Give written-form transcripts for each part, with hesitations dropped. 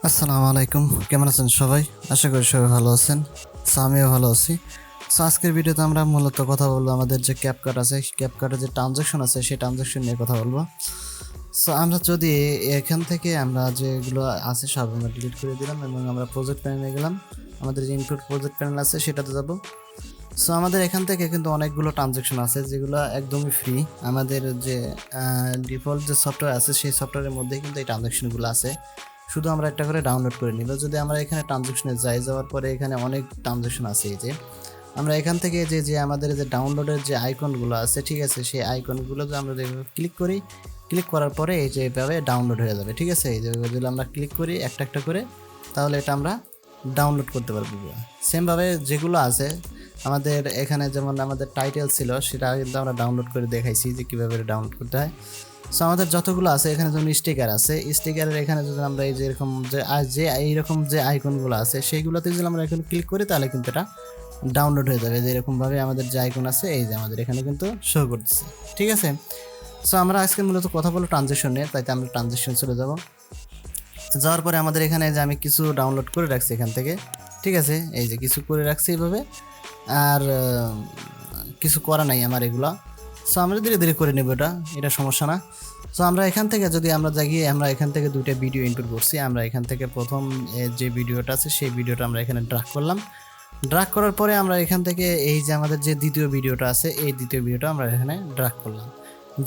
আসসালামু আলাইকুম, কেমন আছেন সবাই? আশা করি সবাই ভালো আছেন। আমিও ভালো আছি। আজকের ভিডিওতে আমরা মূলত কথা বলবো আমাদের যে ক্যাপকাট আছে, ক্যাপকাটের যে ট্রানজ্যাকশন আছে সেই ট্রানজ্যাকশন নিয়ে কথা বলবো। আমরা যদি এখান থেকে আমরা যেগুলো আছে সব আমরা ডিলিট করে দিলাম এবং আমরা প্রজেক্ট প্যানেলে গেলাম। আমাদের যে ইনপুট প্রজেক্ট প্যানেল আছে সেটাতে যাব। আমাদের এখান থেকে কিন্তু অনেকগুলো ট্রানজ্যাকশন আছে যেগুলো একদমই ফ্রি। আমাদের যে ডিফল্ট যে সফটওয়্যার আছে সেই সফটওয়্যারের মধ্যেই কিন্তু এই ট্রানজ্যাকশনগুলো আছে। শুধু আমরা একটা করে ডাউনলোড করে নিব। যদি আমরা এখানে ট্রানজ্যাকশনে যাওয়ার পরে এখানে অনেক ট্রানজ্যাকশন আছে। এই যে আমরা এখান থেকে যে আমাদের যে ডাউনলোডের যে আইকনগুলো আছে, ঠিক আছে, সেই আইকনগুলো যদি আমরা ক্লিক করি, ক্লিক করার পরে এই যে এভাবে ডাউনলোড হয়ে যাবে। ঠিক আছে, এই যে যদি আমরা ক্লিক করি একটা একটা করে, তাহলে এটা আমরা ডাউনলোড করতে পারবো। সেমভাবে যেগুলো আছে আমাদের এখানে, যেমন আমাদের টাইটেল ছিল সেটা কিন্তু আমরা ডাউনলোড করে দেখাইছি যে কীভাবে ডাউনলোড করতে হয়। আমাদের যতগুলো আছে এখানে যেমন স্টিকার আছে, স্টিকারের এখানে যদি আমরা এই যে এরকম যে এইরকম যে আইকনগুলো আছে সেইগুলোতে যদি আমরা এখন ক্লিক করি তাহলে কিন্তু এটা ডাউনলোড হয়ে যাবে। যে এরকমভাবে আমাদের যে আইকন আছে এই যে আমাদের এখানে কিন্তু শো করতেছে। ঠিক আছে, আমরা আজকে মূলত কথা বলবো ট্রানজ্যাকশন নিয়ে, তাই আমরা ট্রানজ্যাকশন চলে যাব। যাওয়ার পরে আমাদের এখানে যে আমি কিছু ডাউনলোড করে রাখছি এখান থেকে, ঠিক আছে, এই যে কিছু করে রাখছি এইভাবে, আর কিছু করা নাই আমার এগুলা। আমরা ধীরে ধীরে করে নেব, এটা সমস্যা না। আমরা এখান থেকে যদি আমরা গিয়ে আমরা এখান থেকে দুইটা ভিডিও ইনপুট করছি। আমরা এখান থেকে প্রথম যে ভিডিওটা আছে সেই ভিডিওটা আমরা এখানে ড্রাগ করলাম। ড্রাগ করার পরে আমরা এখান থেকে এই যে আমাদের যে দ্বিতীয় ভিডিওটা আছে এই দ্বিতীয় ভিডিওটা আমরা এখানে ড্রাগ করলাম।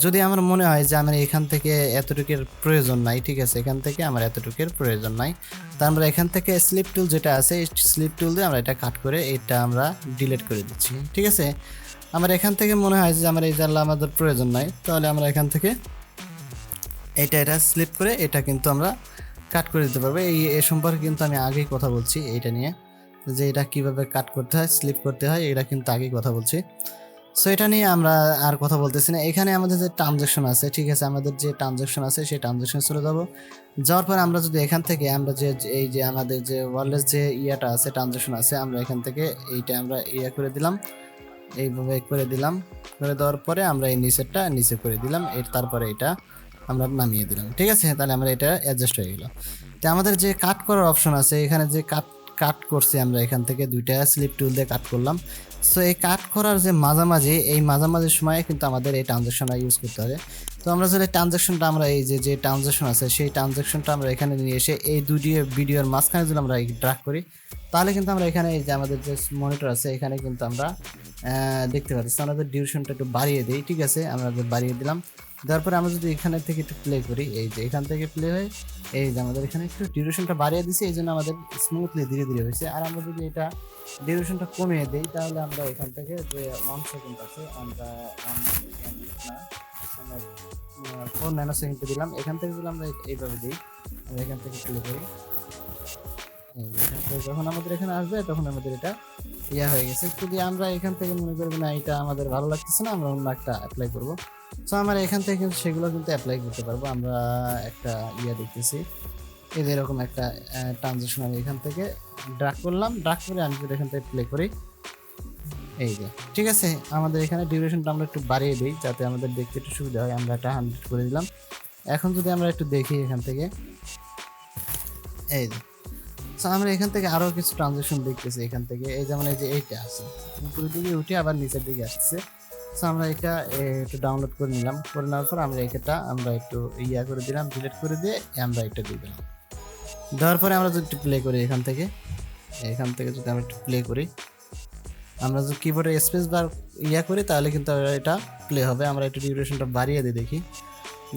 যদি আমার মনে হয় যে আমার এখান থেকে এতটুকুর প্রয়োজন নাই, ঠিক আছে, এখান থেকে আমার এতটুকুর প্রয়োজন নাই, তা আমরা এখান থেকে স্লিপ টুল যেটা আছে এই স্লিপ টুল দিয়ে আমরা এটা কাট করে এটা আমরা ডিলিট করে দিচ্ছি। ঠিক আছে, আমার এখান থেকে মনে হয় যে আমার এই জানলা আমাদের প্রয়োজন নাই, তাহলে আমরা এখান থেকে এটা স্লিপ করে এটা কিন্তু আমরা কাট করে দিতে পারবো। এই সম্পর্কে কিন্তু আমি আগেই কথা বলছি এইটা নিয়ে, যে এটা কীভাবে কাট করতে হয়, স্লিপ করতে হয়, এটা কিন্তু আগেই কথা বলছি। এটা নিয়ে আমরা আর কথা বলতেছি না। এখানে আমাদের যে ট্রানজ্যাকশন আছে, ঠিক আছে, আমাদের যে ট্রানজ্যাকশন আছে সেই ট্রানজ্যাকশন চলে যাব। যাওয়ার পর আমরা যদি এখান থেকে আমরা যে এই যে আমাদের যে ওয়ারলেস যে ইয়াটা আছে, ট্রানজ্যাকশন আছে, আমরা এখান থেকে এইটা আমরা করে দিলাম, এইভাবে করে দিলাম। করে দেওয়ার পরে আমরা এই নিচেরটা নিচে করে দিলাম, তারপরে এটা আমরা নামিয়ে দিলাম। ঠিক আছে, তাহলে আমরা এটা অ্যাডজাস্ট হয়ে গেল। তো আমাদের যে কাট করার অপশন আছে এখানে, যে কাট করছি আমরা এখান থেকে দুইটা স্লিপ টুল দিয়ে কাট করলাম। এই কাট করার যে মাঝামাঝি সময়ে কিন্তু আমাদের এই ট্রানজ্যাকশনটা ইউজ করতে হবে। আমরা যদি ট্রানজ্যাকশনটা আমরা এই যে ট্রানজ্যাকশন আছে সেই ট্রানজ্যাকশনটা আমরা এখানে নিয়ে এসে এই দুটি ভিডিওর মাঝখানে যদি আমরা ড্রাগ করি, তাহলে কিন্তু আমরা এখানে এই যে আমাদের যে মনিটর আছে এখানে কিন্তু আমরা দেখতে পাচ্ছি। আমাদের ডিউরেশনটা একটু বাড়িয়ে দিই। ঠিক আছে, আমরা বাড়িয়ে দিলাম। তারপরে আমরা যদি এখানে থেকে একটু প্লে করি, এই যে এখান থেকে প্লে হয়, এই যে আমাদের এখানে একটু ডিউরেশনটা বাড়িয়ে দিছি, এই জন্য আমাদের স্মুথলি ধীরে ধীরে হয়েছে। আর আমরা যদি এটা ডিউরেশনটা কমিয়ে দিই তাহলে আমরা এখান থেকে যে 1 সেকেন্ড আছে আমরা 4 ন্যানো সেকেন্ডে দিলাম। এখান থেকে যদি আমরা এইভাবে দিই, আমরা এখান থেকে প্লে করি, যখন আমাদের এখানে আসবে তখন আমাদের এটা হয়ে গেছে। যদি আমরা এখান থেকে মনে করবো না এটা আমাদের ভালো লাগতেছে না, আমরা অন্য একটা অ্যাপ্লাই করবো। আমরা এখান থেকে কিন্তু সেগুলো কিন্তু অ্যাপ্লাই করতে পারবো। আমরা একটা দেখতেছি, এই যে এরকম একটা ট্রানজ্যাকশন আমি এখান থেকে ড্রাগ করলাম। ড্রাগ করে আমি যদি এখান থেকে প্লে করি, এই যে, ঠিক আছে, আমাদের এখানে ডিউরেশনটা আমরা একটু বাড়িয়ে দিই যাতে আমাদের দেখতে একটু সুবিধা হয়। আমরা এটা 100 করে দিলাম। এখন যদি আমরা একটু দেখি এখান থেকে, এই যে আমরা এখান থেকে আরও কিছু ট্রানজ্যাকশন দেখতেছি। এখান থেকে এই যেমন এই যে এইটা আছে, উপরের দিকে উঠে আবার নিচের দিকে আসছে। আমরা এটা একটু ডাউনলোড করে নিলাম। করে নেওয়ার পর আমরা এটা আমরা একটু করে দিলাম, ডিলিট করে দিয়ে আমরা এটা দিয়ে দিলাম। দেওয়ার পরে আমরা যদি একটু প্লে করি এখান থেকে যদি আমরা একটু প্লে করি, আমরা যদি কিবোর্ডে স্পেস বার করি তাহলে কিন্তু এটা প্লে হবে। আমরা একটু ডিউরেশনটা বাড়িয়ে দিই, দেখি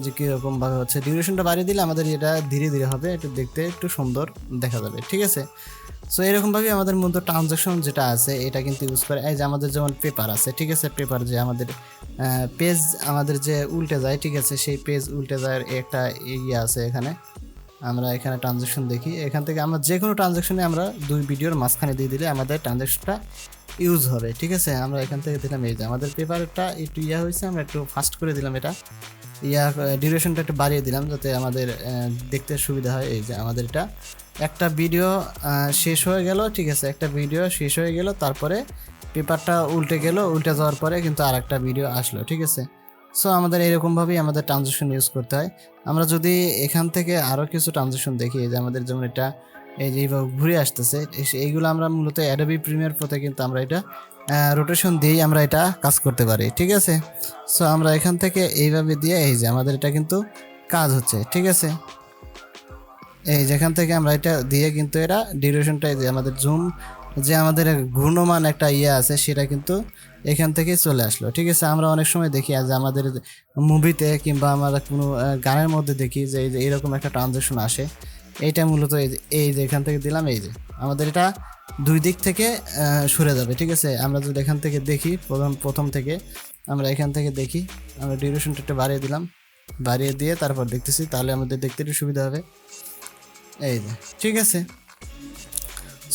যে কীরকমভাবে হচ্ছে। ডিউরেশনটা বাড়িয়ে দিলে আমাদের এটা ধীরে ধীরে হবে, একটু দেখতে একটু সুন্দর দেখা যাবে। ঠিক আছে, এরকমভাবে আমাদের মধ্যে ট্রানজ্যাকশন যেটা আছে এটা কিন্তু ইউজ করে। এই যে আমাদের যেমন পেপার আছে, ঠিক আছে, পেপার যে আমাদের পেজ আমাদের যে উল্টে যায়, ঠিক আছে, সেই পেজ উল্টে যায় একটা আছে এখানে। আমরা এখানে ট্রানজ্যাকশন দেখি, এখান থেকে আমরা যে কোনো ট্রানজ্যাকশনে আমরা 2 ভিডিওর মাঝখানে দিয়ে দিলে আমাদের ট্রানজ্যাকশনটা ইউজ হবে। ঠিক আছে, আমরা এখান থেকে দিলাম, এই যে আমাদের পেপারটা একটু হয়েছে, আমরা একটু ফাস্ট করে দিলাম, এটা ডিউরেশনটা একটু বাড়িয়ে দিলাম যাতে আমাদের দেখতে সুবিধা হয়। এই যে আমাদের এটা একটা ভিডিও শেষ হয়ে গেল, ঠিক আছে, একটা ভিডিও শেষ হয়ে গেল, তারপরে পেপারটা উল্টে যাওয়ার পরে কিন্তু আর একটা ভিডিও আসলো। ঠিক আছে, সো আমাদের এরকমভাবেই আমাদের ট্রানজ্যাকশন ইউজ করতে হয়। আমরা যদি এখান থেকে আরও কিছু ট্রানজ্যাকশন দেখি, যে আমাদের যেমন এটা এই যে এইভাবে ঘুরে আসতেছে, এইগুলো আমরা মূলত অ্যাডোবি প্রিমিয়ার প্রোতে কিন্তু আমরা এটা রোটেশন দিয়েই আমরা এটা কাজ করতে পারি, ঠিক আছে। সো আমরা এখান থেকে এইভাবে দিয়ে এই যে আমাদের এটা কিন্তু কাজ হচ্ছে, ঠিক আছে। এই যেখান থেকে আমরা এটা দিয়ে কিন্তু এটা ডিউরেশনটা যে আমাদের জুম যে আমাদের ঘূর্ণমান একটা আছে সেটা কিন্তু এখান থেকে চলে আসলো, ঠিক আছে। আমরা অনেক সময় দেখি যে আমাদের মুভিতে কিংবা আমরা কোনো গানের মধ্যে দেখি যে এই যে এরকম একটা ট্রানজ্যাকশন আসে। এইটা মূলত এই যে এখান থেকে দিলাম, এই যে আমাদের এটা দুই দিক থেকে সরে যাবে, ঠিক আছে। আমরা যদি এখান থেকে দেখি প্রথম থেকে আমরা এখান থেকে দেখি, আমরা ডিউরেশনটা একটু বাড়িয়ে দিলাম, বাড়িয়ে দিয়ে তারপর দেখতেছি, তাহলে আমাদের দেখতে একটু সুবিধা হবে। এই যে ঠিক আছে।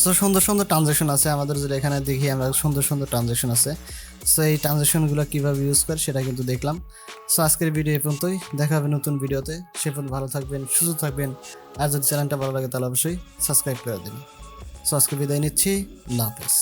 সো সুন্দর সুন্দর ট্রানজ্যাকশন আছে আমাদের, যদি এখানে দেখি আমরা সুন্দর সুন্দর ট্রানজ্যাকশন আছে। সো এই ট্রানজ্যাকশনগুলো কীভাবে ইউজ করে সেটা কিন্তু দেখলাম। সো আজকের ভিডিও এই পর্যন্তই, দেখা হবে নতুন ভিডিওতে। সে পর্যন্ত ভালো থাকবেন, সুস্থ থাকবেন। আর যদি চ্যানেলটা ভালো লাগে তাহলে অবশ্যই সাবস্ক্রাইব করে দিন। সো আজকে বিদায় নিচ্ছি, আল্লাহ হাফেজ।